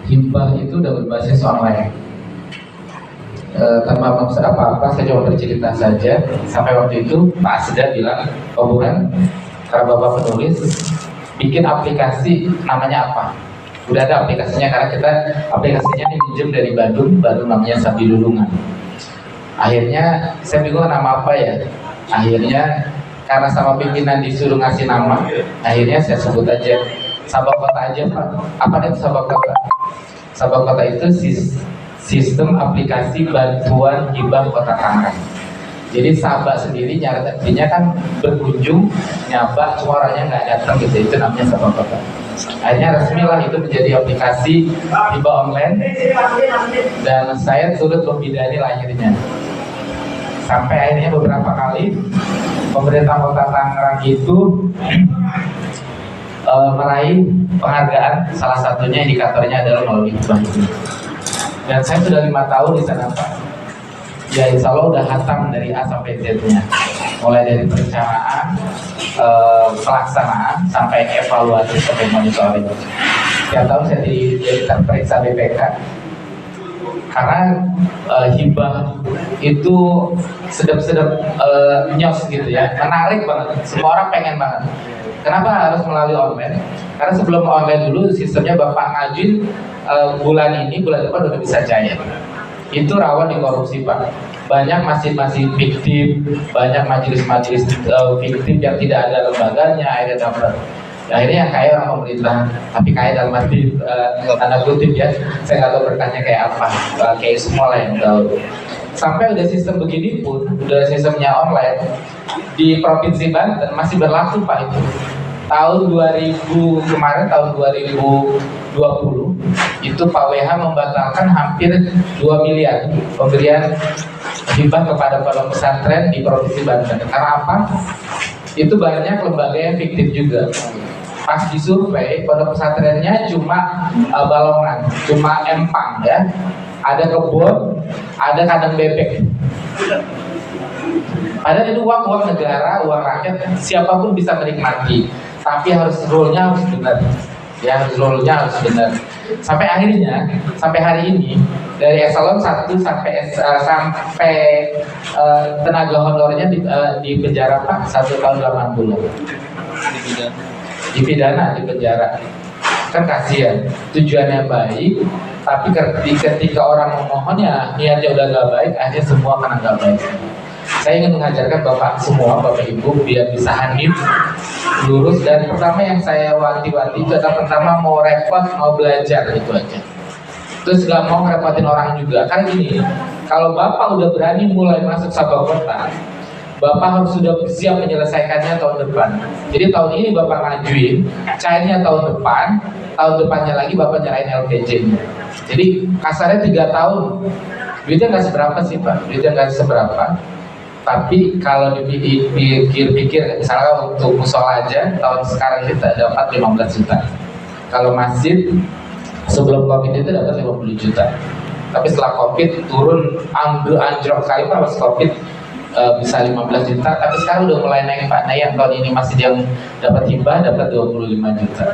Hibah itu udah berbasis online. Tanpa maksud apa-apa, saya coba bercerita saja. Sampai waktu itu Pak Asda bilang, Pak Buran, karena Bapak penulis, bikin aplikasi namanya apa? Udah ada aplikasinya, karena kita aplikasinya pinjam dari Bandung namanya Sabi Lulungan. Akhirnya saya bingung nama apa ya. Akhirnya karena sama pimpinan disuruh ngasih nama, akhirnya saya sebut aja Sabak Kota aja Pak. Apa itu Sabak Kota? Sabak Kota itu sistem aplikasi bantuan hibah Kota Tangerang. Jadi Sabak sendiri artinya kan berkunjung, nyaba, suaranya nggak datang gitu, itu namanya Sabak Kota. Akhirnya resmilah itu menjadi aplikasi hibah online, dan saya turut membidani lahirnya. Sampai akhirnya beberapa kali pemerintah Kota Tangerang itu meraih penghargaan, salah satunya indikatornya adalah melalui hibah ini. Dan saya sudah 5 tahun di sana Pak. Ya insya Allah udah hatam dari A sampai Z-nya. Mulai dari perencanaan, pelaksanaan, sampai evaluasi, sampai monitoring. Tiap tahun saya jadi terperiksa BPK. Karena hibah itu sedap-sedap nyos gitu ya, menarik banget. Semua orang pengen banget. Kenapa harus melalui online? Karena sebelum online dulu sistemnya Bapak ngajuin bulan depan udah bisa cair. Itu rawan dikorupsi Pak. Banyak masjid-masjid fiktif, banyak majelis-majelis fiktif yang tidak ada lembaganya, akhirnya dapat. Akhirnya yang kaya orang pemerintah, tapi kaya dalam arti tanda kutip ya. Saya nggak tahu berkahnya kayak apa, kayak semua lah yang tahu. Sampai udah sistem begini pun, udah sistemnya online di Provinsi Banten masih berlaku Pak itu. Tahun 2000 kemarin, tahun 2020 itu Pak WH membatalkan hampir 2 miliar pemberian hibah kepada pondok pesantren di Provinsi Banten. Karena apa? Itu banyak lembaga yang fiktif juga. Pas disurvei, pondok pesantrennya cuma balongan, cuma empang ya. Ada kebun, ada kandang bebek. Padahal itu uang negara, uang rakyat, siapapun bisa menikmati. Tapi harus rule-nya harus benar. Ya, rule-nya harus benar. Sampai akhirnya, sampai hari ini, dari eselon 1 sampai tenaga honornya di penjara Pak 1 tahun 80. Dipidana di penjara. Kan kasihan, tujuannya baik, tapi ketika orang memohon ya niatnya udah gak baik, akhirnya semua kena gak baik. Saya ingin mengajarkan Bapak semua, Bapak Ibu, biar bisa hanif, lurus. Dan pertama yang saya wanti-wanti itu adalah pertama mau repot, mau belajar, itu aja. Terus gak mau ngerepotin orang juga. Kan gini, kalau Bapak udah berani mulai masuk Sabak Kota, Bapak harus sudah siap menyelesaikannya tahun depan. Jadi tahun ini Bapak ngajuin, cairnya tahun depannya lagi Bapak nyerahin LPJ-nya. Jadi kasarnya 3 tahun, duitnya nggak seberapa sih Pak, duitnya nggak seberapa. Tapi kalau dipikir-pikir, misalnya untuk musola aja, tahun sekarang kita dapat 15 juta. Kalau masjid sebelum Covid itu dapat 50 juta. Tapi setelah Covid turun anjlok kali Pak, pas Covid bisa 15 juta. Tapi sekarang udah mulai naik Pak. Nah yang tahun ini masjid yang dapat hibah dapat 25 juta.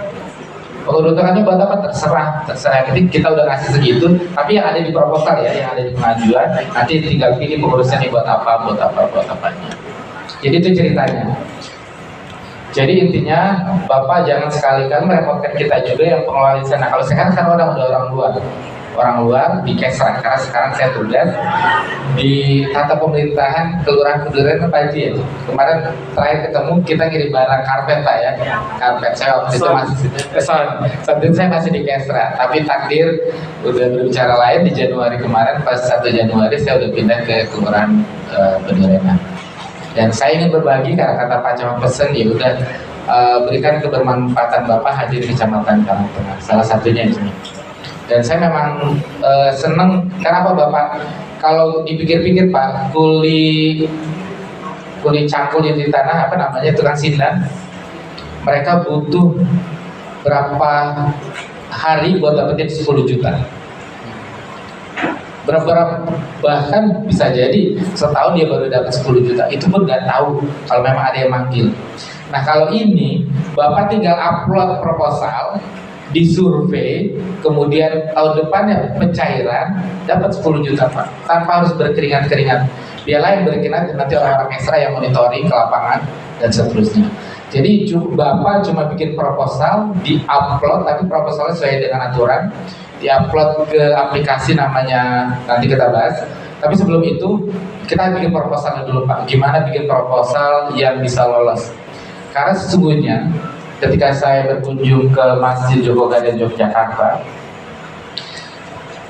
Pengurutannya buat apa? Terserah. Jadi kita udah ngasih segitu, tapi yang ada di proposal ya, yang ada di pengajuan, nanti tinggal pilih pengurusnya nih buat apa. Jadi itu ceritanya. Jadi intinya Bapak jangan sekali-kali merepotkan kita juga yang pengelola di sana. Kalau sekarang kan udah orang luar di Kesra, karena sekarang saya tugas di tata pemerintahan kelurahan apa aja ya. Kemarin terakhir ketemu kita ngirim barang karpet Pak ya, karpet. Saya waktu itu masih saat itu saya masih di Kesra, tapi takdir udah berbicara lain. Di Januari kemarin, pas 1 Januari saya udah pindah ke kelurahan Bedorena. Dan saya ingin berbagi, karena kata Pak Camat pesen, ya udah berikan kebermanfaatan Bapak hadir di Kecamatan Karangtengah, salah satunya ini. Dan saya memang senang, karena apa Bapak, kalau dipikir-pikir Pak, kuli cangkul di tanah, apa namanya, tukang sindan, mereka butuh berapa hari buat dapetin 10 juta. Bahkan bisa jadi setahun dia baru dapat 10 juta. Itu pun nggak tahu kalau memang ada yang manggil. Nah kalau ini Bapak tinggal upload proposal, disurvei, kemudian tahun depannya pencairan dapat 10 juta Pak, tanpa harus berkeringat-keringat. Biarlah yang berkeringat nanti orang-orang ekstra yang monitoring ke lapangan dan seterusnya. Jadi Bapak cuma bikin proposal, di-upload, tapi proposalnya sesuai dengan aturan, di-upload ke aplikasi namanya, nanti kita bahas. Tapi sebelum itu kita bikin proposal dulu Pak, gimana bikin proposal yang bisa lolos. Karena sesungguhnya ketika saya berkunjung ke Masjid Joko Gade Yogyakarta,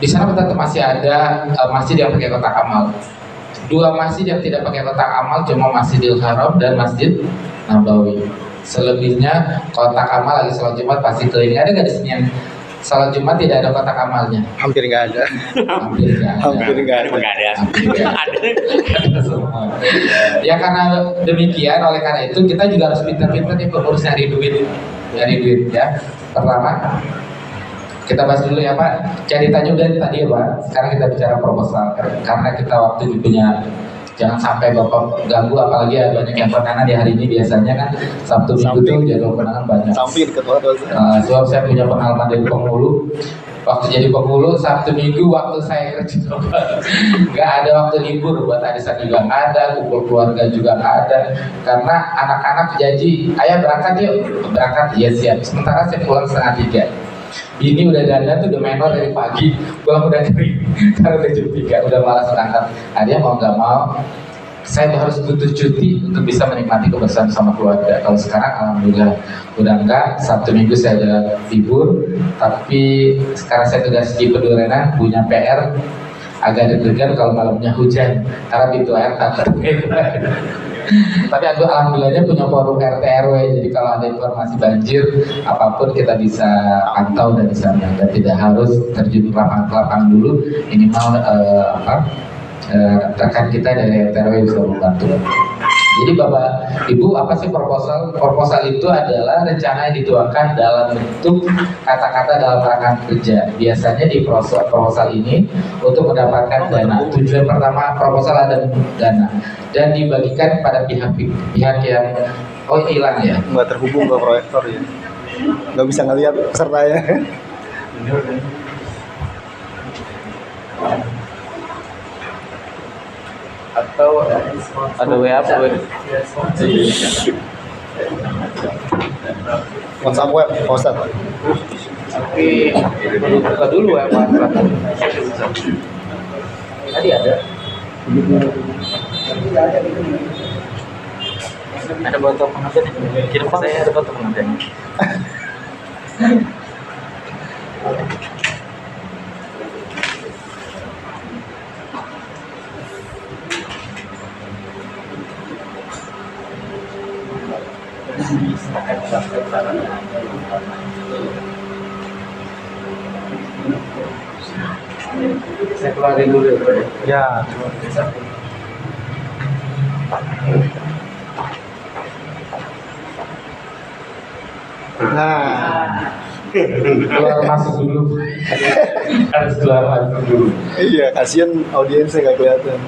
di sana tetap masih ada masjid yang pakai kotak amal. Dua masjid yang tidak pakai kotak amal cuma Masjidil Haram dan Masjid Nabawi. Selebihnya kotak amal lagi sholat Jumat pasti keliling. Ada nggak di sini yang sholat Jumat tidak ada kotak amalnya? Hampir nggak ada. Hampir nggak ada. Hampir nggak ada. Hampir nggak ada. Ada semua. Ya karena demikian, oleh karena itu kita juga harus pintar-pintar nih pengurus nyari duit ya. Pertama kita bahas dulu ya Pak, cerita juga tadi ya Pak. Sekarang kita bicara proposal karena kita waktu punya, jangan sampai Bapak ganggu, apalagi banyak yang penangan di hari ini. Biasanya kan Sabtu Minggu tuh jadwal penangan banyak. Samping ketua Sebab saya punya pengalaman dari penghulu. Waktu jadi penghulu Sabtu Minggu waktu saya kerja nggak ada waktu libur buat arisan juga nggak ada, kumpul keluarga juga nggak ada, karena anak-anak janji ayah berangkat yuk, berangkat ya siap. Sementara saya pulang 2:30. Ini udah dandan tuh udah menor dari pagi, pulang udah kering karena udah jam 3, udah malas berangkat. Dia mau nggak mau, saya harus butuh cuti untuk bisa menikmati kebersamaan sama keluarga. Kalau sekarang alhamdulillah udah enggak, Sabtu Minggu saya ada libur, tapi sekarang saya tugas di Pedurenan, punya PR, agak deg-degan kalau malamnya hujan karena pintu air tak terbuka. Tapi aku alhamdulillahnya punya forum RT RW, jadi kalau ada informasi banjir apapun kita bisa pantau dari sana dan tidak harus terjun ke lapangan dulu, minimal rekan kita dari RT RW bisa membantu. Jadi Bapak Ibu, apa sih proposal? Proposal itu adalah rencana yang dituangkan dalam bentuk kata-kata dalam rangkaian kerja. Biasanya di proposal ini untuk mendapatkan dana. Tujuan pertama proposal ada dana dan dibagikan pada pihak yang hilang ya. Nggak terhubung ke proyektor ya. Nggak bisa ngelihat pesertanya. Atau ada WA apa? WhatsApp web, Ustaz. Tapi buka dulu ya Pak. Tadi ada. Ada foto pengantin. Kirim ke saya, ada foto pengantin. Saya keluarin dulu ya. Nah, keluar masuk dulu. Harus keluar masuk dulu. iya, kasihan audiensnya nggak kelihatan.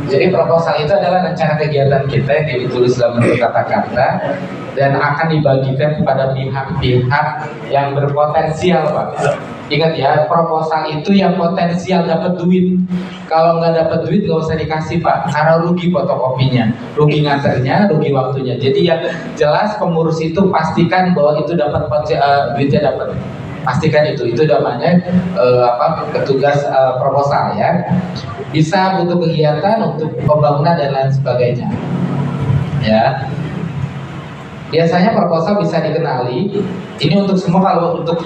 Jadi proposal itu adalah rencana kegiatan kita yang ditulis dalam bentuk kata-kata dan akan dibagikan kepada pihak-pihak yang berpotensial Pak. Ingat ya, proposal itu yang potensial dapat duit. Kalau nggak dapat duit nggak usah dikasih Pak, karena rugi fotokopinya, rugi nganternya, rugi waktunya. Jadi yang jelas pengurus itu pastikan bahwa itu dapat duitnya dapat. Pastikan itu namanya petugas proposal ya. Bisa butuh kegiatan untuk pembangunan dan lain sebagainya ya. Biasanya proposal bisa dikenali. Ini untuk semua, kalau untuk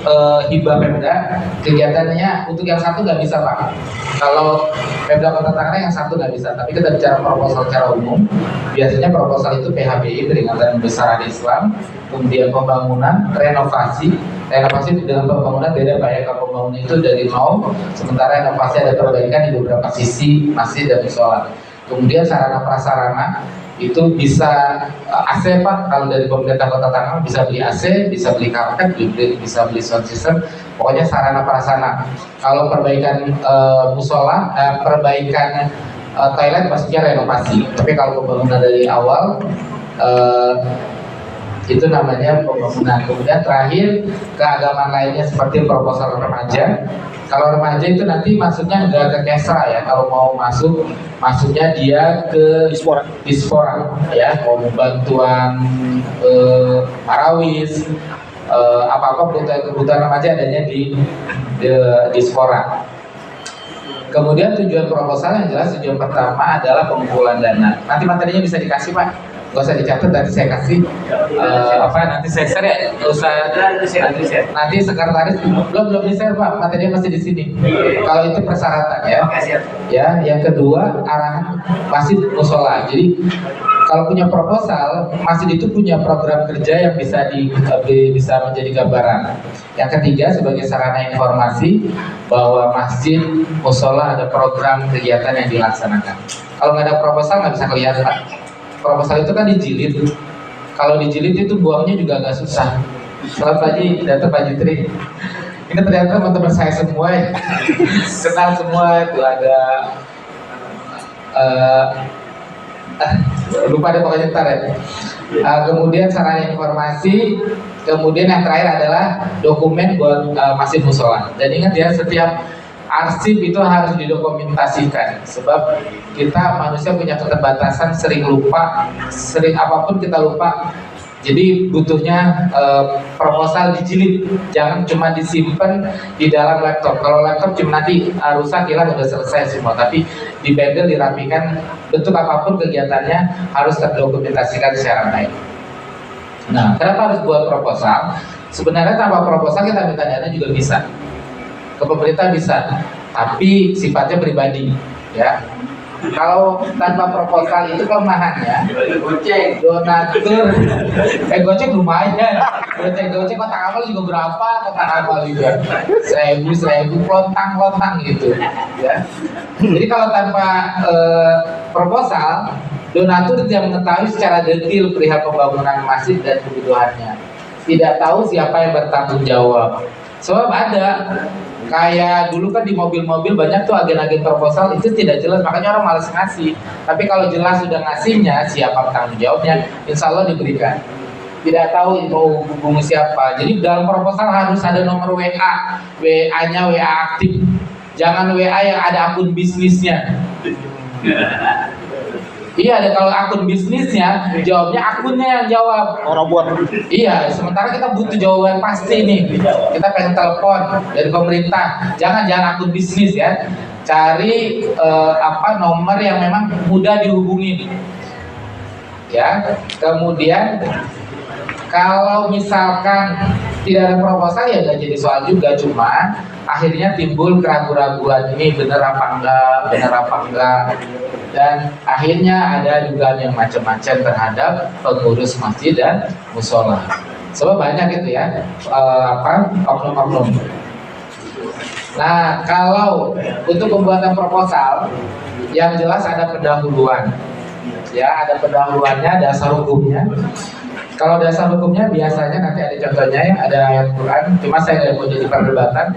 hibah Pemda kegiatannya untuk yang satu nggak bisa Pak. Kalau Pemda Kota Tangerang yang satu nggak bisa. Tapi kita bicara proposal secara umum. Biasanya proposal itu PHBI, peringatan besaran Islam, kemudian pembangunan, renovasi itu dengan pembangunan beda Pak ya. Kalau pembangunan itu dari nol, sementara renovasi ada perbaikan di beberapa sisi masjid dan musola. Kemudian sarana prasarana itu bisa AC Pak, kalau dari pemerintah Kota Tangerang bisa beli AC, bisa beli karpet, bisa beli sound system, pokoknya sarana prasarana. Kalau perbaikan musola, perbaikan toilet maksudnya renovasi. Tapi kalau pembangunan dari awal itu namanya pembangunan. Kemudian terakhir keagamaan lainnya seperti proposal remaja. Kalau remaja itu nanti masuknya nggak ke Kesra ya. Kalau mau masuknya dia ke Dispora ya. Mau bantuan Marawis, apa-apa kebutuhan remaja adanya di Dispora. Kemudian tujuan proposal yang jelas, tujuan pertama adalah pengumpulan dana. Nanti materinya bisa dikasih Pak, nggak usah dicatat, nanti saya kasih. Nanti saya share ya, nggak usah. Nanti sekretaris belum di share Pak, materinya masih di sini. Kalau itu persyaratan ya. Ya, yang kedua arahan masjid musola. Jadi kalau punya proposal, masjid itu punya program kerja yang bisa menjadi gambaran. Yang ketiga sebagai sarana informasi bahwa masjid musola ada program kegiatan yang dilaksanakan. Kalau nggak ada proposal nggak bisa kelihatan. Proposal itu kan dijilid. Kalau dijilid itu buangnya juga agak susah. Selamat pagi, datang Pak Jutri. Ini ternyata teman-teman saya semua ya. Kenal semua itu ada. Lupa deh pokoknya ntar ya. Kemudian sarana informasi. Kemudian yang terakhir adalah dokumen buat masjid musola. Dan ingat ya, setiap arsip itu harus didokumentasikan. Sebab kita manusia punya keterbatasan, sering lupa, sering apapun kita lupa. Jadi butuhnya proposal dijilid, jangan cuma disimpan di dalam laptop. Kalau laptop cuma nanti rusak, hilang, udah selesai semua. Tapi dibandel, dirapikan, bentuk apapun kegiatannya harus terdokumentasikan secara baik. Nah, kenapa harus buat proposal? Sebenarnya tanpa proposal kita minta dana juga bisa. Ke pemerintah bisa, tapi sifatnya pribadi, ya. Kalau tanpa proposal itu kelemahannya, donatur, gocek lumayan, gocek kotak amal juga berapa, kotak amal juga 1.000 lontang gitu, ya. Jadi kalau tanpa proposal, donatur tidak mengetahui secara detail perihal pembangunan masjid dan kebutuhannya, tidak tahu siapa yang bertanggung jawab. Sebab ada kayak dulu kan di mobil-mobil banyak tuh agen-agen proposal itu tidak jelas, makanya orang malas ngasih. Tapi kalau jelas sudah ngasihnya, siapa tanggung jawabnya, insya Allah diberikan. Tidak tahu mau hubungi siapa. Jadi dalam proposal harus ada nomor WA, WA-nya WA aktif. Jangan WA yang ada akun bisnisnya. Iya, kalau akun bisnisnya jawabnya akunnya yang jawab. Orang buat. Iya, sementara kita butuh jawaban pasti nih. Kita pengen telepon dari pemerintah. Jangan akun bisnis ya. Cari nomor yang memang mudah dihubungi. Ya. Kemudian kalau misalkan tidak ada proposal ya nggak jadi soal juga, cuma akhirnya timbul keraguan-keraguan ini benar apa enggak, dan akhirnya ada juga yang macam-macam terhadap pengurus masjid dan musola. Sebab banyak itu ya oknum-oknum. Nah, kalau untuk pembuatan proposal yang jelas ada pendahuluan, ya ada pendahuluannya, dasar hukumnya. Kalau dasar hukumnya biasanya nanti ada contohnya ya, ada ayat Quran. Cuma saya nggak mau jadi perdebatan.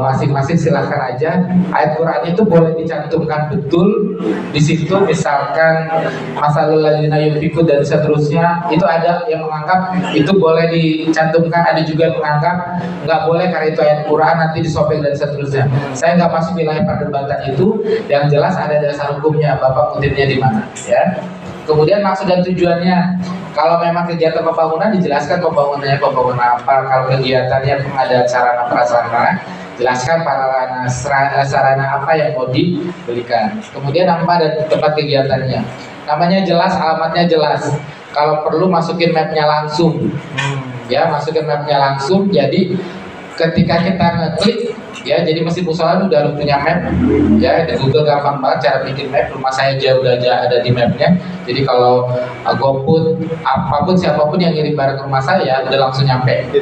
Masing-masing silahkan aja. Ayat Quran itu boleh dicantumkan betul di situ. Misalkan masalul ladzina yunfiqun dan seterusnya. Itu ada yang menganggap itu boleh dicantumkan, ada juga yang menganggap nggak boleh karena itu ayat Quran, nanti disobek dan seterusnya. Saya nggak masuk wilayah perdebatan itu. Yang jelas ada dasar hukumnya. Bapak kutipnya di mana? Ya. Kemudian maksud dan tujuannya, kalau memang kegiatan pembangunan dijelaskan pembangunannya pembangunan apa, kalau kegiatannya pengadaan sarana prasarana, jelaskan sarana apa yang mau dibelikan. Kemudian nama dan tempat kegiatannya, namanya jelas, alamatnya jelas. Kalau perlu masukin mapnya langsung, ya masukin mapnya langsung. Jadi ketika kita ngeklik, ya jadi masjid musola udah harus punya map, ya di Google gampang banget cara bikin map. Rumah saya jauh udah ada di mapnya. Jadi kalau GoFood apapun siapapun yang ngirim barang ke rumah saya udah langsung nyampe,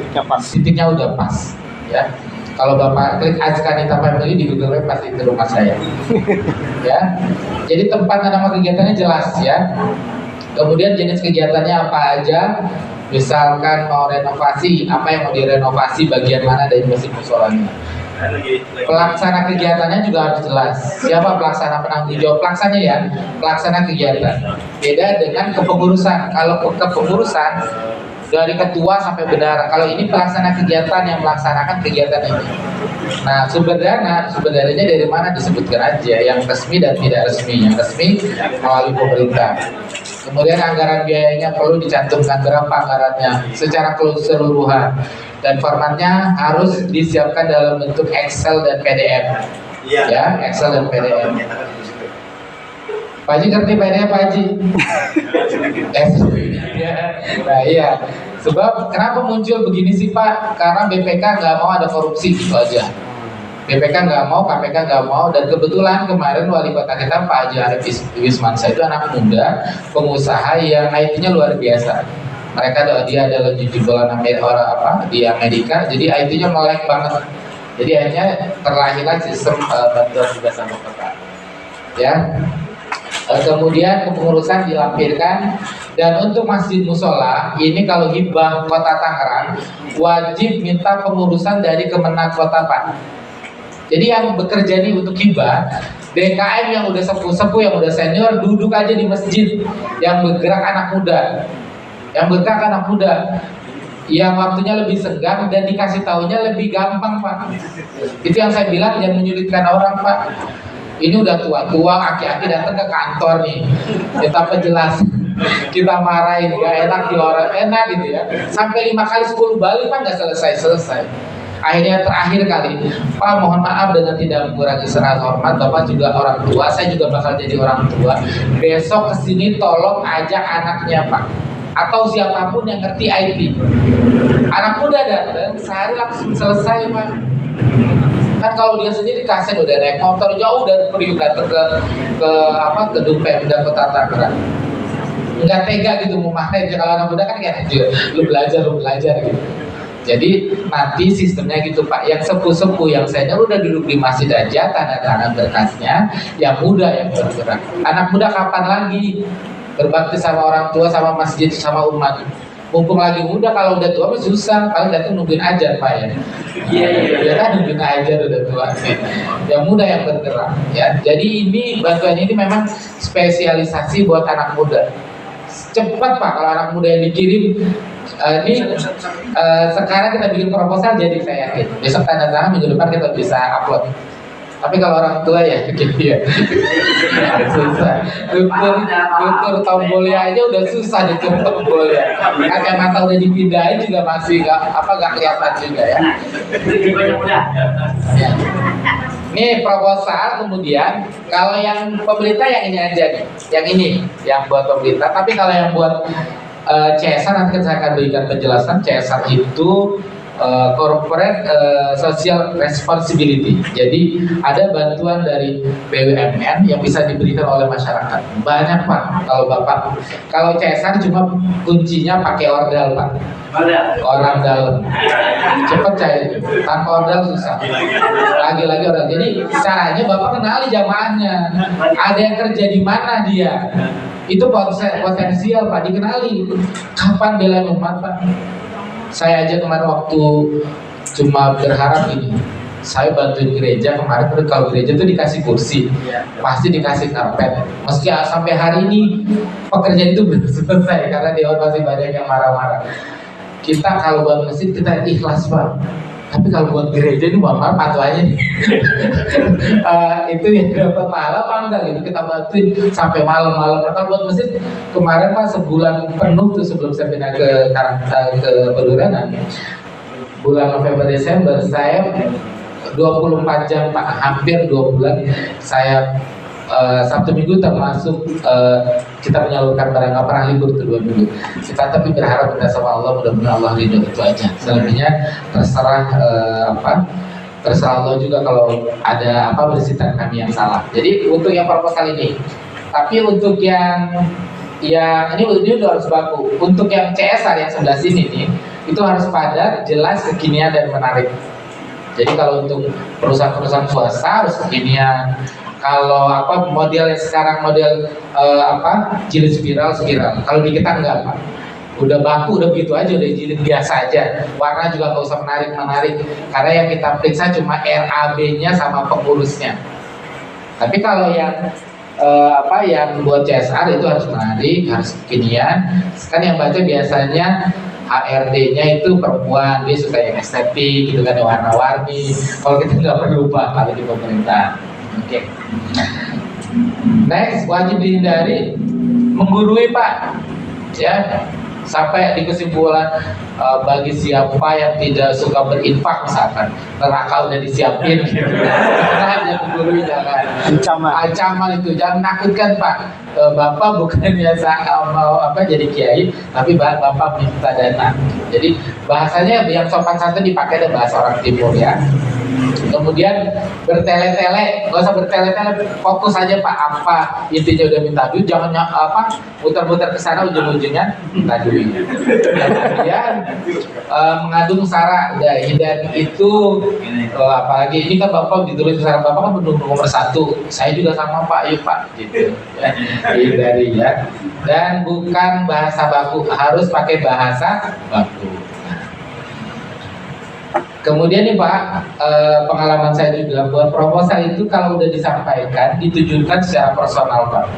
titiknya udah pas, ya. Kalau bapak klik Azkanita Family di Google Map pasti itu rumah saya, ya. Jadi tempat dan nama kegiatannya jelas, ya. Kemudian jenis kegiatannya apa aja. Misalkan mau renovasi, apa yang mau direnovasi, bagian mana dari masjid musolanya. Pelaksana kegiatannya juga harus jelas. Siapa pelaksana, penanggung jawab pelaksananya ya, pelaksana kegiatan. Beda dengan kepengurusan. Kalau kepengurusan dari ketua sampai bendahara. Kalau ini pelaksana kegiatan yang melaksanakan kegiatan ini. Nah, sumber dananya dari mana disebutkan aja, yang resmi dan tidak resmi. Yang resmi melalui pemerintah. Kemudian anggaran biayanya perlu dicantumkan berapa anggarannya secara keseluruhan, dan formatnya harus disiapkan dalam bentuk Excel dan PDF. Ya, Excel dan PDF. Pak Haji ngerti PDF Pak Haji? Nah iya, sebab kenapa muncul begini sih Pak? Karena BPK nggak mau ada korupsi, gitu aja. BPK nggak mau, KPK nggak mau, dan kebetulan kemarin wali kota kita Pak Haji Arif Wismansyah itu anak muda, pengusaha yang IT-nya luar biasa. Dia adalah jujulan di Amerika, jadi IT-nya melek banget. Jadi akhirnya terlahirlah sistem bantuan tugas sama kota. Ya. Kemudian kepengurusan dilampirkan, dan untuk masjid musola ini kalau hibah kota Tangerang wajib minta pengurusan dari Kemenang Kota Pak. Jadi yang bekerja ini untuk hibah, DKM yang udah sepuh-sepuh, yang udah senior, duduk aja di masjid. Yang bergerak anak muda, yang waktunya lebih senggang dan dikasih taunya lebih gampang Pak. Itu yang saya bilang, jangan menyulitkan orang Pak. Ini udah tua-tua, aki-aki datang ke kantor nih, kita penjelasan, kita marahin, gak enak di orang, enak gitu ya. Sampai 5 kali 10 balik Pak nggak selesai. Akhirnya terakhir kali, Pak mohon maaf dengan tidak mengurangi serah hormat, Bapak juga orang tua, saya juga bakal jadi orang tua. Besok kesini tolong ajak anaknya Pak, atau siapapun yang ngerti IT. Anak muda datang, sehari langsung selesai Pak. Kan kalau dia sendiri kasih udah naik motor jauh dari Priuk datang ke gedung Pemda Kota Tangerang. Nggak tega gitu mau marahin. Kalau anak muda kan kayak lu belajar gitu. Jadi nanti sistemnya gitu Pak, yang sepuh-sepuh, yang senior udah duduk di masjid aja, tanda tangan berkasnya, yang muda yang bergerak. Anak muda kapan lagi berbakti sama orang tua, sama masjid, sama umat? Mumpung lagi muda, kalau udah tua susah, paling datang nungguin ajar Pak ya. Iya kan, nungguin ajar udah tua. Yang muda yang bergerak ya. Jadi ini bantuan ini memang spesialisasi buat anak muda. Cepat Pak kalau anak muda yang dikirim. Sekarang kita bikin proposal, jadi saya yakin besok tanda tangan, minggu depan kita bisa upload. Tapi kalau orang tua ya gitu ya, susah. Tutur tombolnya aja udah susah ditur tombolnya. Kacamata udah dipindahin juga masih nggak kelihatan juga ya. Ini proposal, kemudian kalau yang pemerintah yang ini aja nih, yang buat pemerintah. Tapi kalau yang buat CSR nanti saya akan berikan penjelasan. CSR itu Corporate Social Responsibility. Jadi ada bantuan dari BUMN yang bisa diberikan oleh masyarakat. Banyak Pak. Kalau CSR cuma kuncinya pakai ordal Pak. Orang dalam cepat cair, tanpa ordal susah. Lagi-lagi ordal. Jadi caranya Bapak kenali jamaahnya. Ada yang kerja di mana dia. Itu potensial Pak, dikenali. Kapan bela umat Pak? Saya aja kemarin waktu cuma berharap ini, saya bantuin gereja kemarin. Kalau gereja tuh dikasih kursi, pasti dikasih karpet. Meski sampai hari ini pekerjaan itu belum selesai karena dewan masih banyak yang marah-marah. Kita kalau buat masjid kita ikhlas Pak, tapi kalau buat gereja ini mohon maaf patuanya nih. Itu yang dapat malam apa enggak gitu, kita bantuin sampai malam-malam. Kalau buat masjid kemarin Pak sebulan penuh tuh sebelum saya pindah ke Pelurenan, bulan November Desember saya 24 jam Pak, hampir 2 bulan saya Sabtu Minggu termasuk kita menyalurkan barang, nggak pernah libur tuh 2 minggu. Kita tapi berharap kita sama Allah, mudah-mudahan Allah ridho, itu aja. Selebihnya terserah terserah Allah juga kalau ada berisikan kami yang salah. Jadi untuk yang proposal ini, tapi untuk yang ini udah harus baku. Untuk yang CSR yang sebelah sini nih, itu harus padat, jelas, kekinian dan menarik. Jadi kalau untuk perusahaan-perusahaan swasta harus kekinian. Kalau model sekarang model jilid spiral. Kalau di kita enggak Pak. Udah baku, udah begitu aja, udah jilid biasa aja. Warna juga nggak usah menarik, karena yang kita periksa cuma RAB-nya sama pengurusnya. Tapi kalau yang yang buat CSR itu harus menarik, harus kekinian. Kan yang baca biasanya HRD-nya itu perempuan, dia suka yang estetik gitu kan, yang warna-warni. Kalau kita nggak perlu Pak, kalau di pemerintahan. Oke. Next, wajib dihindari menggurui Pak, ya, sampai di kesimpulan bagi siapa yang tidak suka berinfak misalkan, neraka udah disiapin gitu. Jangan menggurui, jangan. Ancaman itu, jangan nakutkan Pak. Bapak bukannya mau jadi kiai, tapi Bapak minta dana. Jadi bahasanya yang sopan santun dipakai dan bahasa orang timur ya. Kemudian bertele-tele, nggak usah bertele-tele, fokus aja Pak, apa intinya udah minta duit, jangan muter-muter ke sana ujung-ujungnya minta duit. Kemudian mengandung sara, dan itu apalagi ini kan Bapak ditulis sara, Bapak kan pendukung nomor 1, saya juga sama Pak, yuk Pak, gitu. Hindari ya. Dan bukan bahasa baku, harus pakai bahasa baku. Kemudian nih Pak, pengalaman saya juga buat proposal itu kalau udah disampaikan ditujukan secara personal Pak.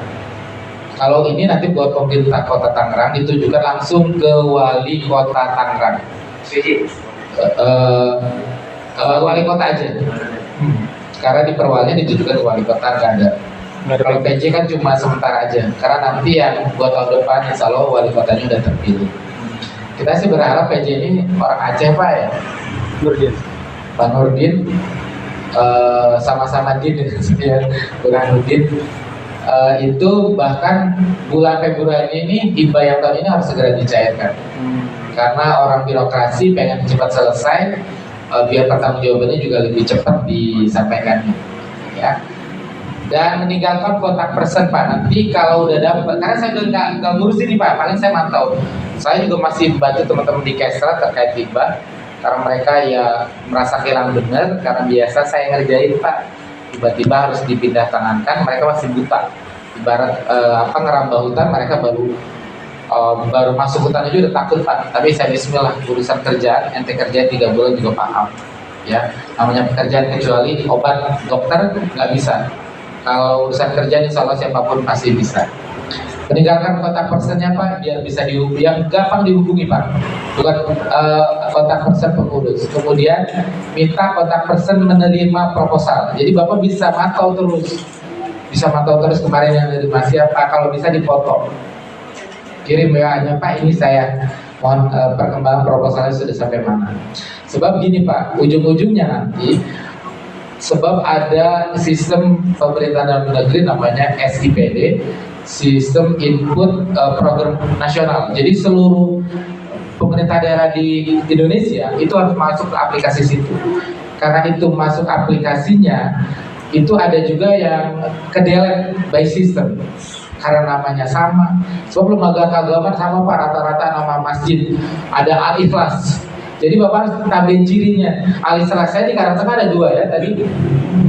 Kalau ini nanti buat pemerintah Kota Tangerang ditujukan langsung ke Wali Kota Tangerang. Wali Kota aja. Karena di perwalinya ditujukan ke Wali Kota, nggak ada. Kalau PJ kan cuma sementara aja. Karena nanti yang buat tahun depan insya Allah Wali Kotanya udah terpilih. Kita sih berharap PJ ini orang Aceh Pak ya. Nurdin. Pak Nurdin sama-sama Din dengan saya, Burhanuddin. Itu bahkan bulan Februari ini hibah yang tahun ini harus segera dicairkan. Karena orang birokrasi pengen cepat selesai, biar pertanggungjawabannya juga lebih cepat disampaikannya. Ya. Dan meninggalkan kontak person Pak. Nanti kalau udah dapat, karena saya udah nggak ngurus ini Pak, paling saya mantau. Saya juga masih bantu teman-teman di Kesra terkait hibah. Karena mereka ya merasa kehilangan benar, karena biasa saya ngerjain Pak, tiba-tiba harus dipindah tangankan, mereka masih buta. Ibarat ngerambah hutan, mereka baru masuk hutan aja udah takut Pak. Tapi saya bismillah, urusan kerjaan, ente kerjaan 3 bulan juga paham. Ya, namanya pekerjaan kecuali obat dokter nggak bisa. Kalau urusan kerjaan insya Allah siapapun pasti bisa. Meninggalkan kontak personnya Pak, biar bisa dihubungi, yang gampang dihubungi Pak, bukan kontak person pengurus. Kemudian minta kontak person menerima proposal. Jadi Bapak bisa mantau terus, kemarin yang menerima siapa, kalau bisa dipoto, kirim WA-nya Pak, ini saya mohon perkembangan proposalnya sudah sampai mana. Sebab gini Pak, ujung-ujungnya nanti sebab ada sistem pemerintahan dalam negeri namanya SIPD, Sistem Input Program Nasional. Jadi seluruh pemerintah daerah di Indonesia itu harus masuk ke aplikasi situ. Karena itu masuk aplikasinya, itu ada juga yang ke-delete by system. Karena namanya sama. Sebab lembaga keagamaan sama Pak, rata-rata nama masjid ada Al-Ikhlas. Jadi Bapak harus tambahin cirinya. Al-Ikhlas saya di Karangtengah ada 2 ya tadi.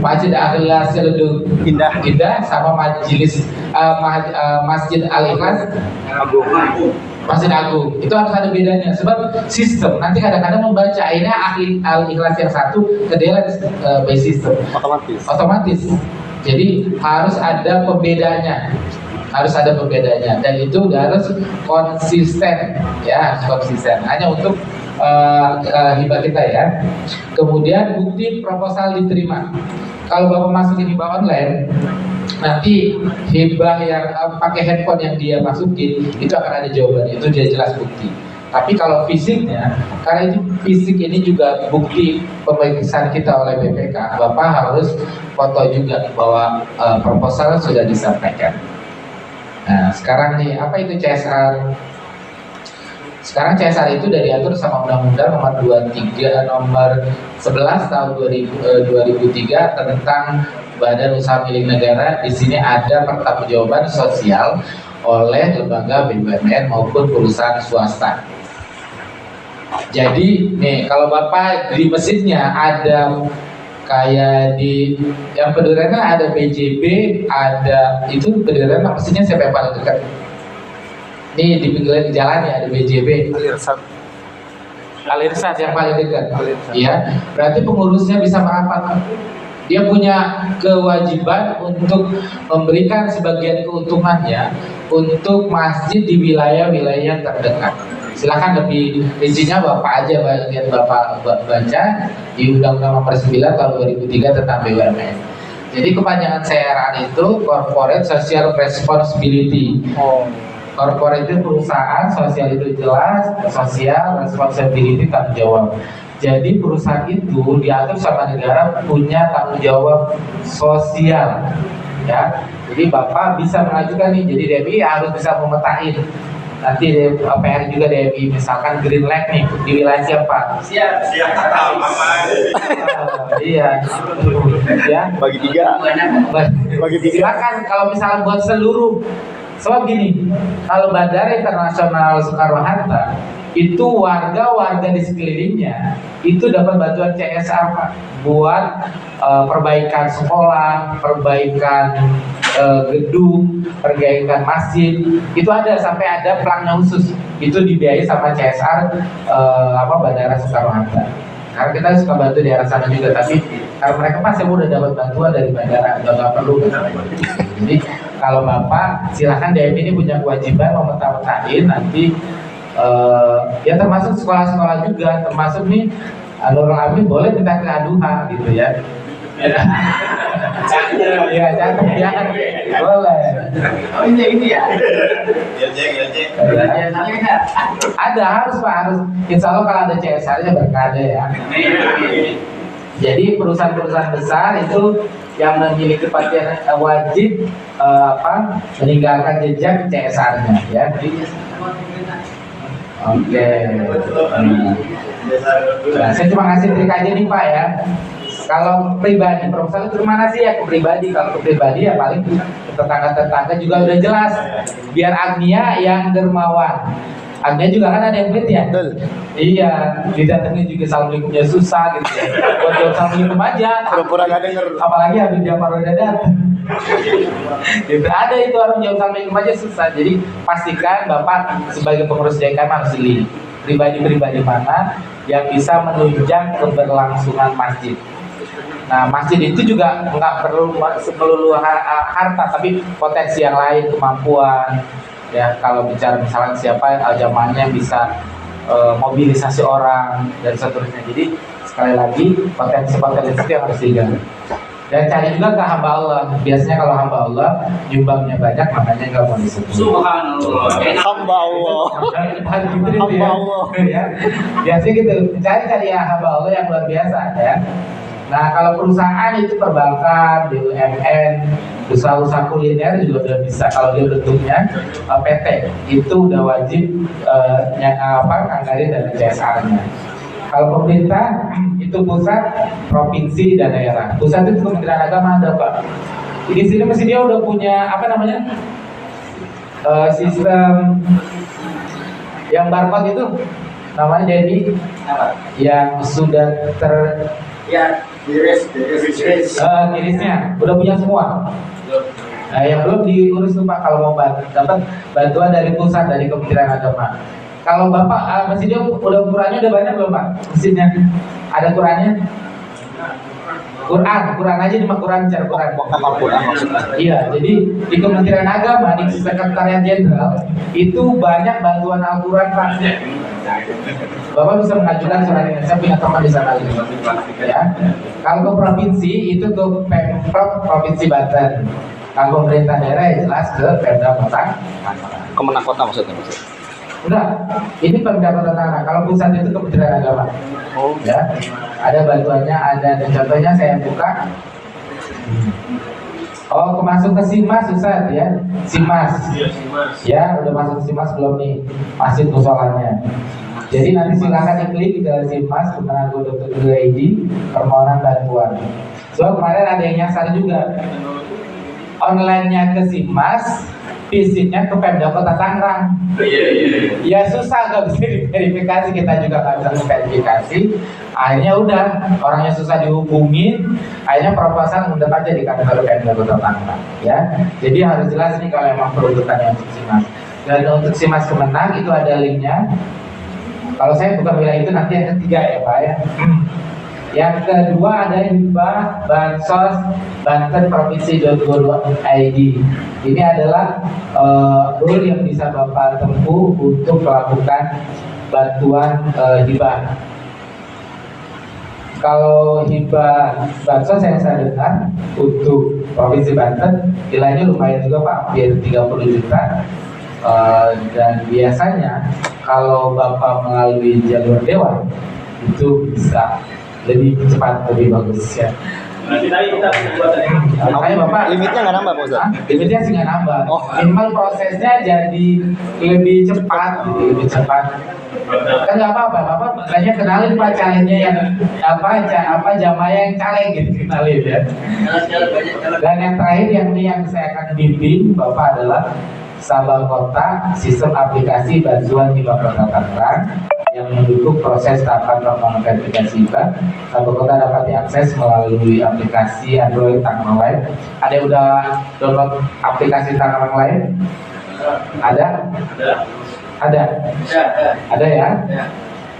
Masjid Al-Ikhlas Celedug Indah sama Masjid Al-Ikhlas Masjid Agung. Itu harus ada bedanya. Sebab sistem nanti kadang-kadang membaca akhirnya Al-Ikhlas yang satu ke-delete by system. Otomatis. Jadi harus ada pembedanya. Dan itu harus konsisten ya, hanya untuk hibah kita ya. Kemudian bukti proposal diterima. Kalau Bapak masukin hibah online, nanti hibah yang pakai handphone yang dia masukin itu akan ada jawaban, itu dia jelas bukti. Tapi kalau fisiknya, karena itu fisik ini juga bukti pemeriksaan kita oleh BPK, Bapak harus foto juga bahwa proposal sudah disampaikan. Nah, sekarang nih, apa itu CSR? Sekarang CSR itu udah diatur sama Undang-Undang nomor 11 tahun 2003 tentang Badan Usaha Milik Negara. Di sini ada pertanggungjawaban sosial oleh lembaga BUMN maupun perusahaan swasta. Jadi nih, kalau Bapak di mesinnya ada kayak di yang Pedurena ada BJB, ada itu Pedurena mesinnya siapa yang paling dekat? Ini di pinggir jalan ya, ada BJB. Alirsat yang paling dekat. Iya, berarti pengurusnya bisa merapat. Dia punya kewajiban untuk memberikan sebagian keuntungannya untuk masjid di wilayah-wilayah terdekat. Silakan lebih rincinya Bapak aja bagian Bapak baca di Undang-Undang Nomor 9 Tahun 2003 tentang BUMN. Jadi kepanjangan CSR itu Corporate Social Responsibility. Corporate itu perusahaan, sosial itu jelas, sosial, responsibility tanggung jawab. Jadi perusahaan itu diatur sama negara punya tanggung jawab sosial, ya. Jadi Bapak bisa mengajukan nih, jadi DMI harus bisa memetain. Nanti PR juga DMI, misalkan Green Lake nih di wilayah siapa? Siap. Iya. Ya. Bagi tiga. Silakan kalau misalnya buat seluruh. Soal gini, kalau Bandara Internasional Soekarno-Hatta itu warga-warga di sekelilingnya itu dapat bantuan CSR Pak, buat perbaikan sekolah, perbaikan gedung, perbaikan masjid, itu ada sampai ada pelangnya khusus, itu dibiayai sama CSR Bandara Soekarno-Hatta. Karena kita suka bantu di daerah sana juga, tapi karena mereka pasti udah dapat bantuan dari bandara, nggak perlu. Jadi kalau Bapak silahkan DMI ini punya kewajiban memeta-metain nanti ya termasuk sekolah-sekolah juga, termasuk nih Nurul Amin boleh minta ke Aduha gitu ya. Iya, cakep ya, boleh. Oh ini ya. Ada harus Pak, harus. Insya Allah kalau ada CSR-nya berkada ya. Jadi perusahaan-perusahaan besar itu yang memiliki pasien wajib meninggalkan jejak CSR-nya ya. Oke. Nah, saya cuma ngasih trik aja nih Pak ya. Kalau pribadi, proposal itu kemana sih ya? Ke pribadi. Kalau ke pribadi ya paling tetangga-tetangga juga udah jelas. Biar Agnia yang dermawan. Agnia juga kan ada yang pelit ya? Betul. Iya, didatengin juga assalamualaikumnya susah gitu ya. Buat jawab assalamualaikum aja. Pura-pura nggak denger. Apalagi habis Jafar udah datang. Gitu, ada itu orang jawab assalamualaikum aja susah. Jadi pastikan Bapak sebagai pengurus DKM harus pilih pribadi-pribadi mana yang bisa menunjang keberlangsungan masjid. Nah, masjid itu juga nggak perlu melulu harta, tapi potensi yang lain, kemampuan. Ya, kalau bicara misalnya siapa jamaahnya yang bisa mobilisasi orang dan seterusnya. Jadi sekali lagi potensi-potensi itu yang harus digali. Dan cari juga ke hamba Allah. Biasanya kalau hamba Allah nyumbangnya banyak, makanya nggak mau disebut. Subhanallah. Hamba Allah. Hamba Allah. Ya. Biasanya gitu. Cari ya hamba Allah yang luar biasa ya. Nah, kalau perusahaan itu perbankan, BUMN, usaha-usaha kuliner juga udah bisa. Kalau dia bentuknya PT, itu udah wajib nganggarin dana CSR-nya. Kalau pemerintah itu pusat, provinsi dan daerah. Pusat itu Kementerian Agama ada Pak. Di sini mesti dia udah punya sistem yang barcode itu namanya DNI yang sudah irisnya udah punya semua. Nah, yang belum diurus tuh Pak kalau mau dapat bantuan dari pusat, dari Kementerian Agama. Kalau Bapak mesinnya udah ukurannya udah banyak belum Pak? Mesinnya ada ukurannya? Quran aja di Quran cara Quran maksudnya. Iya, jadi di Kementerian Agama di Sekretariat Jenderal itu banyak bantuan Al-Quran Pak. Bapak bisa mengajukan surat ini. Saya punya teman di sana ya. Kalau ke provinsi itu ke Pemprov Provinsi Banten. Kalau pemerintah daerah ya jelas ke Pemda Kota. Kemenang kota maksudnya. Enggak, ini Pemda Kota Tangerang. Kalau pusat itu Kementerian Agama. Oh Ya, ada bantuannya, ada dan contohnya saya buka. Oh, masuk ke SIMAS susah ya, SIMAS. Ya, udah masuk ke SIMAS belum nih? Masih musolanya. Jadi nanti silakan diklik ke SIMAS kemenango.go.id permohonan bantuan. So kemarin ada yang nyasar juga. Online-nya ke SIMAS, fisiknya ke Pemda Kota Tangerang. Ya susah, nggak bisa diverifikasi, kita juga nggak bisa memverifikasi. Akhirnya udah, orangnya susah dihubungin. Akhirnya proposal mudah aja di kantor Pemda Kota Tangerang. Ya, jadi harus jelas nih kalau emang perututannya untuk SIMAS. Dan untuk si Mas Kemenang itu ada linknya. Kalau saya bukan wilayah itu, nanti yang ketiga ya Pak ya. Yang kedua ada hibah bansos Banten Provinsi 2022 ID. Ini adalah rule yang bisa Bapak tempuh untuk melakukan bantuan hibah. Kalau hibah bansos yang saya dengar untuk Provinsi Banten nilainya lumayan juga Pak, hampir 30 juta. Dan biasanya kalau Bapak melalui jalur dewan itu bisa lebih cepat, lebih bagus ya. Makanya Bapak Limitnya nggak nambah Pak Ustadz? Limitnya sih nggak nambah. Minimal prosesnya jadi lebih cepat, gitu, lebih cepat. Kan nggak apa-apa, Bapak makanya kenalin Pak calegnya yang apa jamaah yang caleg gitu, kenalin ya. Dan yang terakhir yang saya akan bimbing Bapak adalah Sabang Kota Sistem Aplikasi Bantuan Hibah Kota Tangerang yang mendukung proses tahapan permohonan verifikasi hibah. Sabang Kota dapat diakses melalui aplikasi Android Tangerang Live. Ada yang udah download aplikasi Tangerang Live? Ada? Ada ya?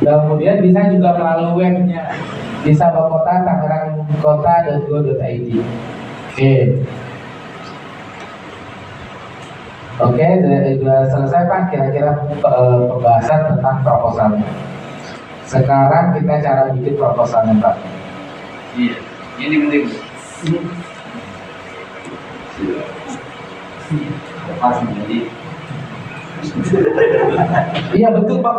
Kemudian bisa juga melalui webnya di Sabang Kota tangerangkota.go.id. Oke, sudah selesai Pak kira-kira pembahasan tentang proposalnya. Sekarang kita cara bikin proposalnya Pak. Iya, ini penting. Pas menjadi. Iya betul Pak,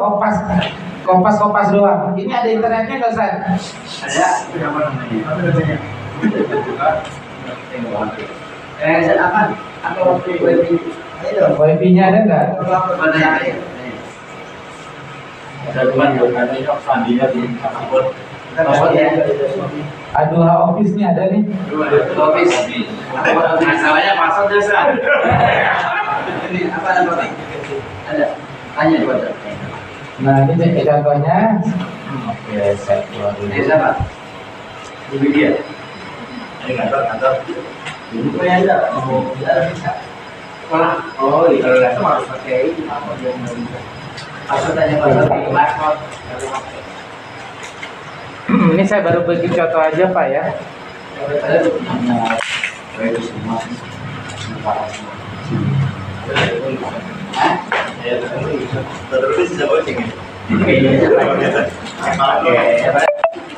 kompas doang. Ini ada internetnya nggak Ustaz? Ada apa namanya? Saya apa? Atau Wifi-nya ada nggak? Ada teman yang sandinya di keyboard. Aduh, Office-nya ada nih. Office. Masalahnya password desa. Ini apa namanya? Ada. Tanya dulu. Nah, ini contohnya. Oke, saya keluar dulu. Ini siapa? Ibu dia. Ini kantor. Ini ada. Oh, bisa. Oh, kalau nggak tahu harus pakai ini. Password tanya password di laptop. Ini saya baru bikin contoh aja Pak ya.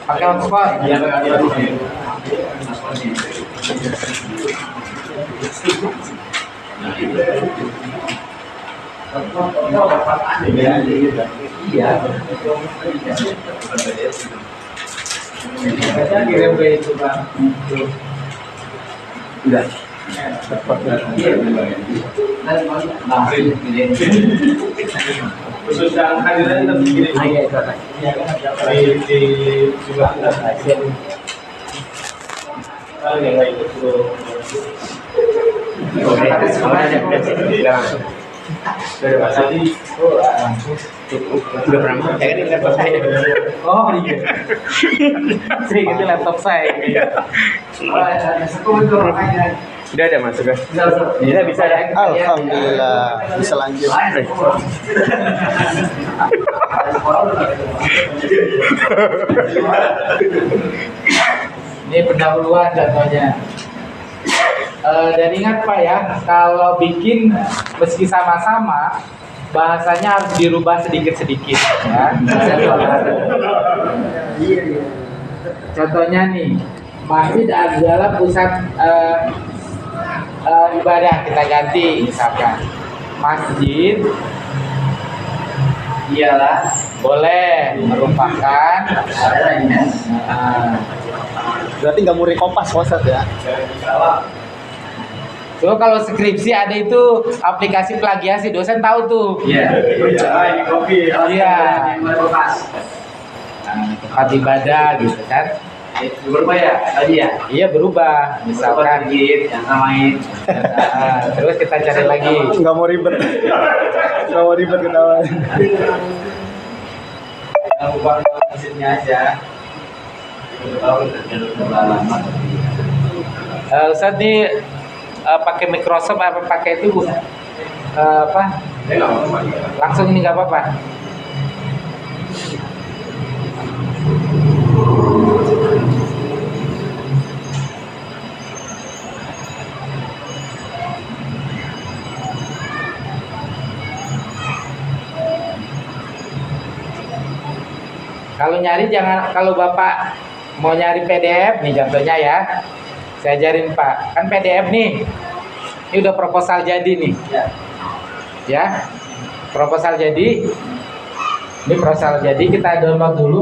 Pakai hotspot. Saya kirim ke itu Pak. Udah. Khusus yang hadiran kita begini. Di jumlah kalau yang lain itu dari Pak Sadi Udah pernah pakai kan laptop saya. Oh iya. Sering itu laptop saya. Udah ada masuk kan? Bisa ya. Alhamdulillah bisa lanjut. Ini pendahuluan contohnya. Dan ingat Pak ya, kalau bikin meski sama-sama bahasanya harus dirubah sedikit-sedikit ya. Contohnya nih, masjid adalah pusat ibadah, kita ganti misalkan masjid ialah boleh merupakan Berarti nggak muri kompas Ustadz ya? so, kalau skripsi ada itu aplikasi plagiasi, dosen tahu tuh. Iya. Ini kopi. Iya. Tempat ibadah gitu kan. Berubah ya tadi ya? Iya berubah. Misalkan Sedikit yang samain. terus kita cari lagi. Nggak mau ribet. Nggak mau ribet ketahuan. Ubah mesinnya aja. Ustadz nih pakai Microsoft apa pakai itu apa Langsung ini nggak apa-apa. Kalau nyari jangan, kalau Bapak mau nyari PDF nih contohnya ya, saya ajarin Pak, kan PDF nih, ini udah proposal jadi nih, ya, proposal jadi, ini proposal jadi, kita download dulu.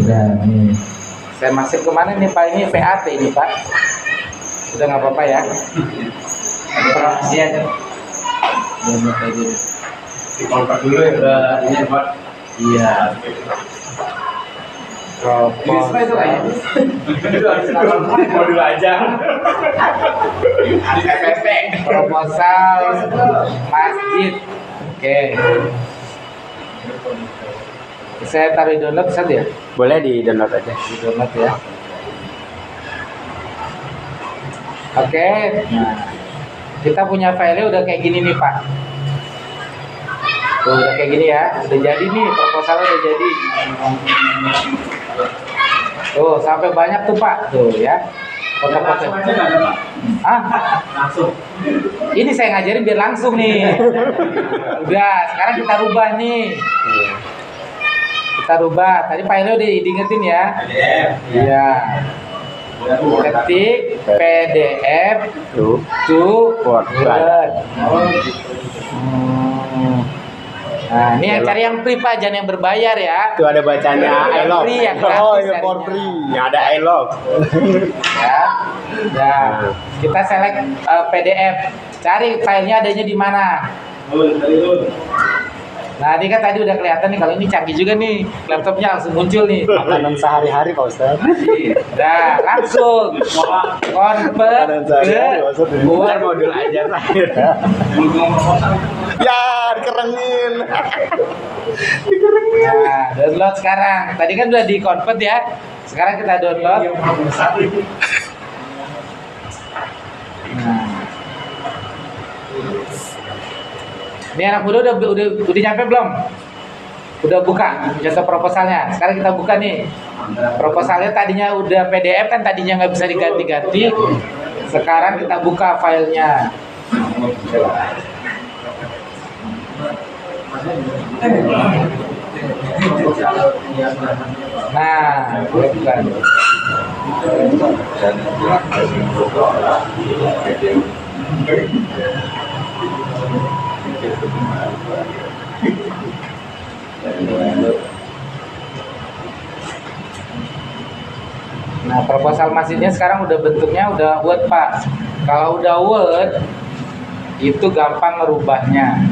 Udah nih, saya masuk kemana nih Pak, ini PAT ini Pak, udah nggak apa-apa ya, perhatian, download aja. Dikontak dulu ya udah ini Pak. Iya. Proposal. Modul aja. Proposal masjid. Oke. Saya taruh di download bisa ya? Boleh di download aja. Di download ya. Oke. Nah, kita punya filenya udah kayak gini nih Pak. Tuh, udah kayak gini ya, udah jadi nih, proposalnya udah jadi. Tuh, sampai banyak tuh Pak, tuh ya. Foto-foto. Langsung. Ini saya ngajarin biar langsung nih. Udah, sekarang kita rubah nih. Kita rubah. Tadi filenya udah diingetin ya. Iya. Ketik PDF to Word. Nah, ini yang cari yang free Pak, jangan yang berbayar ya. Itu ada bacanya I love. Free yang gratis Oh, ini for carinya. free. Yang ada I love. Ya. Nah, kita select PDF. Cari filenya adanya di mana. Nah, ini kan tadi udah kelihatan nih, kalau ini canggih juga nih. Laptopnya langsung muncul nih. Makanan sehari-hari Pak Ustaz. Nah, langsung convert ke Bukan Word. modul aja terakhir. Ya, dikerengin. Nah, download sekarang. Tadi kan udah di convert ya. Sekarang kita download. Nah. Ini anak muda udah nyampe belum? Udah buka jasa proposalnya. Sekarang kita buka nih. Proposalnya tadinya udah PDF kan, tadinya nggak bisa diganti-ganti. Sekarang kita buka filenya. Nah, bukan. Nah, proposal masjidnya sekarang udah bentuknya udah Word Pak. Kalau udah Word itu gampang ngerubahnya.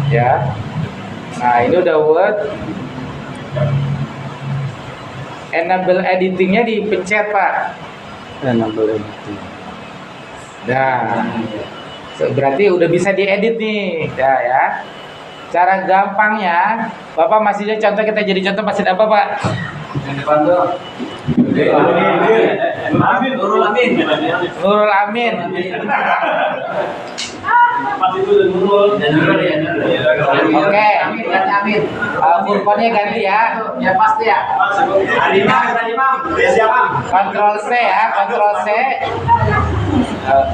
Ya. Nah, ini udah Word. Enable editingnya dipencet Pak. Enable editing. Nah, berarti udah bisa diedit nih, ya. Cara gampangnya, Bapak masjidnya contoh, kita jadi contoh masjid apa Pak? Nurul Amin. Nurul Amin. Oke. Furqonnya ganti ya. Ya pasti ya. Kontrol C ya, Kontrol C.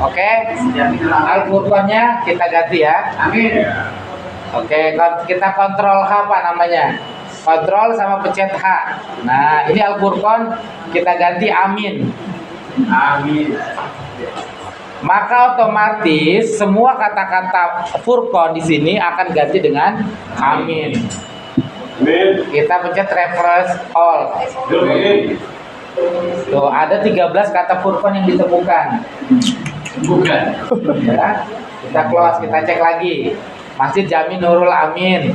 Oke. Al-Furqonnya kita ganti ya. Amin. Oke, kita kontrol H Pak namanya. Kontrol sama pencet H. Nah, ini Al-Furqon kita ganti Amin. Amin. Maka otomatis semua kata-kata Furqon di sini akan ganti dengan Amin. Kita pencet refresh all. Tuh, ada 13 kata Furqon yang ditemukan. Bukan. Ya. Kita close, kita cek lagi. Masjid Jami Nurul Amin.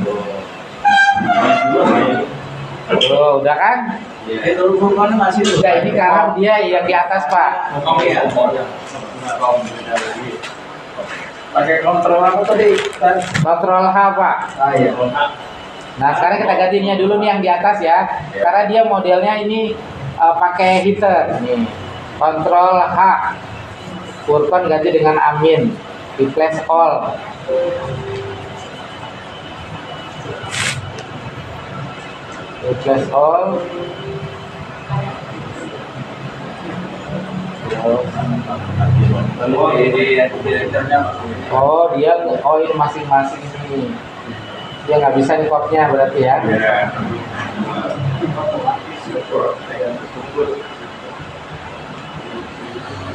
Tuh, udah kan? Nurul Furqon masih Udah, ini karena dia yang di atas Pak. Pakai kontrol apa tadi? Kontrol H Pak. Ah iya. Nah, sekarang kita gantinya dulu nih yang di atas ya. Karena dia modelnya ini pakai heater. Nih. Kontrol H. Furqan ganti dengan Amin. Replace all. Replace all. Oh, ini direkturnya Oh dia, oh ini masing-masing ini. Dia nggak bisa nih kopnya berarti ya.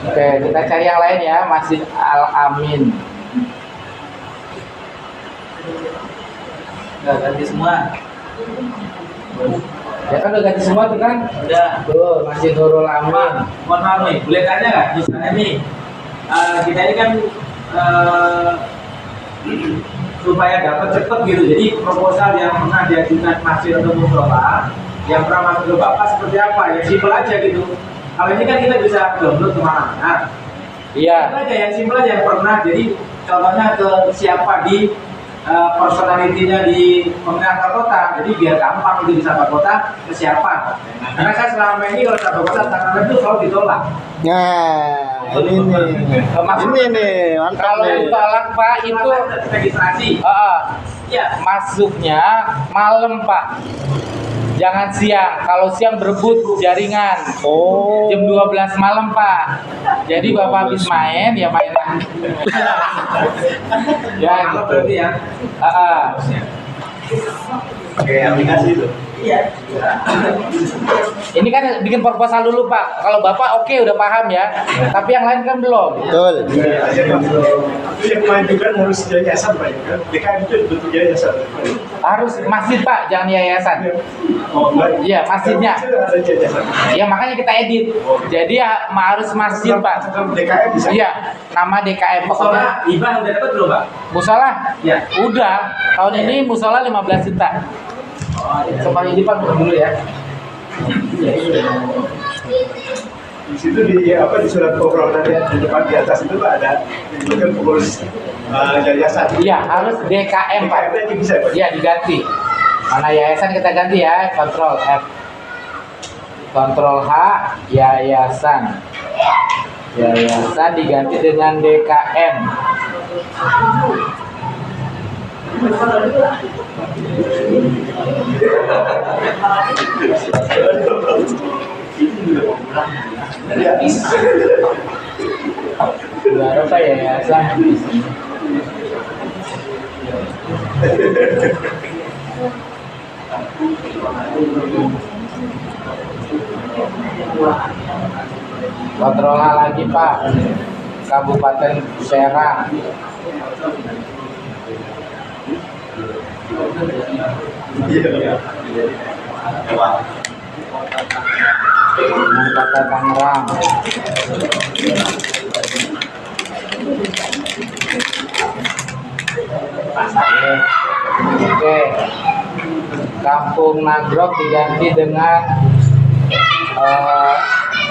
Oke, kita cari yang lain ya, Masjid Al Amin. udah ganti semua. Ya kan udah ganti semua tuh kan? Udah. Tuh, Masjid Nurul Amin. Mohon maaf nih, boleh tanya nggak? Misalnya nih, kita ini kan supaya dapat cepet gitu. Jadi proposal yang pernah diajukan masjid atau musola, yang pernah masuk ke Bapak seperti apa? Ya simpel aja gitu. Kalau ini kan kita bisa download kemana-mana. Iya. Itu aja yang simpel aja yang pernah. Jadi contohnya ke siapa di personalitinya di pemerintah kota. Jadi biar gampang itu bisa kota ke siapa. Karena saya selama ini kalau satu kota tangan itu selalu ditolak. Nah, ini nih. Ini nih, mantap Kalau nih. ditolak Pak itu registrasi. Ya, masuknya malam Pak. Jangan siang. Kalau siang berebut jaringan. Oh. Jam 12 malam Pak. Jadi Bapak habis main ya main lagi. Ya kalau gitu. berarti ya. Oke, aplikasi itu. Iya. Ini kan bikin proposal dulu Pak. Kalau Bapak oke udah paham ya. Tapi yang lain kan belum. Betul. Itu yang mengajukan harus yayasan Pak, kan? DKM itu bentuk yayasan. Harus masjid Pak, jangan yayasan. Oh, enggak. Iya, masjidnya. Itu ada yayasan. Ya makanya kita edit. Jadi ya, harus masjid Pak. DKM bisa. Iya, nama DKM pokoknya. Musola IBAN udah dapat belum, Pak? Musola? Ya. Udah. Tahun ini musola 15 juta. Oh, iya. Sama ini Pak dulu ya. Di situ di apa di surat pengumuman di depan di atas itu Pak ada disebutkan pengurus yayasan. Iya, harus DKM Pak. DKM aja bisa Pak. Iya, diganti. Mana yayasan kita ganti ya, Ctrl F. Ctrl H, yayasan. Yayasan diganti dengan DKM. Enggak ada Pak yayasan di sini. Kontrol lagi Pak. Kabupaten Serang. Kota Tangerang. Oke. Kampung Nagrok diganti dengan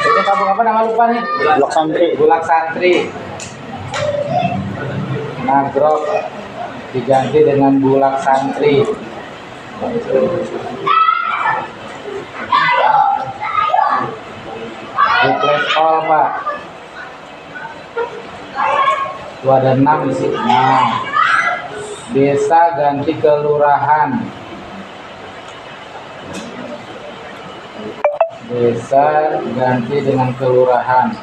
ini kampung apa nama lupa nih? Blok Santri. Bulak Santri. Nagrok diganti dengan Bulak Santri. Replace all Pak. Itu ada 6 di sini. Nah, desa ganti kelurahan. Desa ganti dengan kelurahan.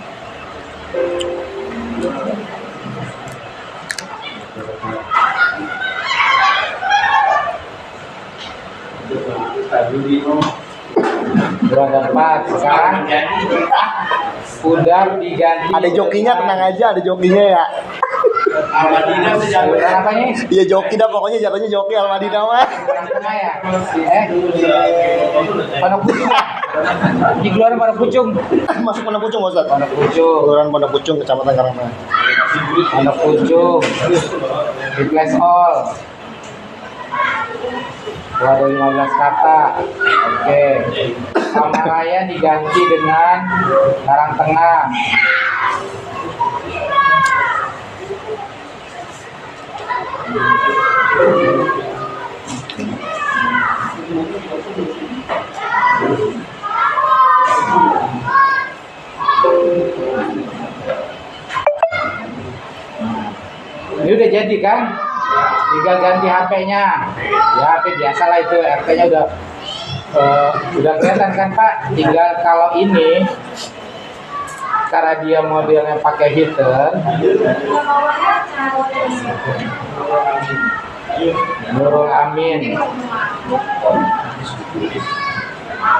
Udah ada 4 sekarang. Udah diganti. Ada jokinya, tenang aja, ada jokinya ya. Al-Madinah Kelurahan apa nih? Iya joki dah pokoknya jatuhnya joki Al-Madinah mah. Tengah ya? Pondok Pucung. Di Kelurahan Pondok Pucung. Masuk Pondok Pucung Ustaz. Pondok Pucung. Kelurahan Pondok Pucung, Kecamatan Karangtengah. Pondok Pucung. Replace all. Ada 15 kata. Oke. Kamaraya diganti dengan Karangtengah. Ini udah jadi kan? Tinggal ganti HP-nya. Ya HP biasa lah itu, RT-nya udah kelihatan kan Pak. Tinggal kalau ini karena dia modelnya pakai heater, Nurul Amin.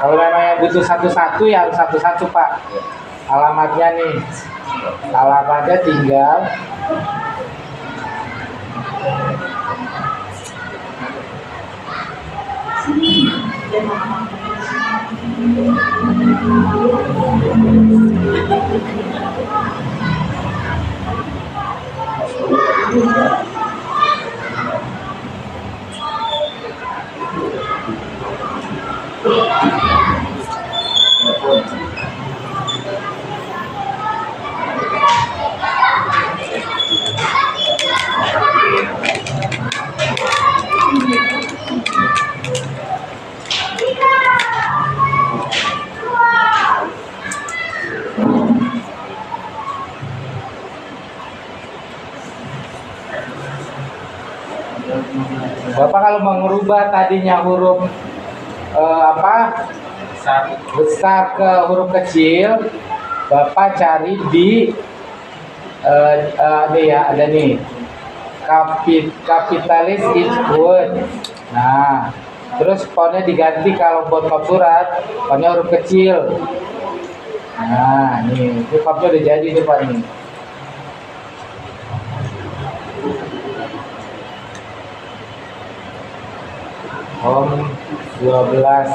Kalau memang butuh satu-satu ya harus satu-satu Pak. Alamatnya nih, alamatnya tinggal Bapak kalau mau merubah tadinya huruf besar ke huruf kecil, Bapak cari di nih ya, ada nih kapitalis each word. Nah, terus fontnya diganti kalau buat kop surat, fontnya huruf kecil. Nah, nih, ini kopnya udah jadi nih Pak nih. Home 12.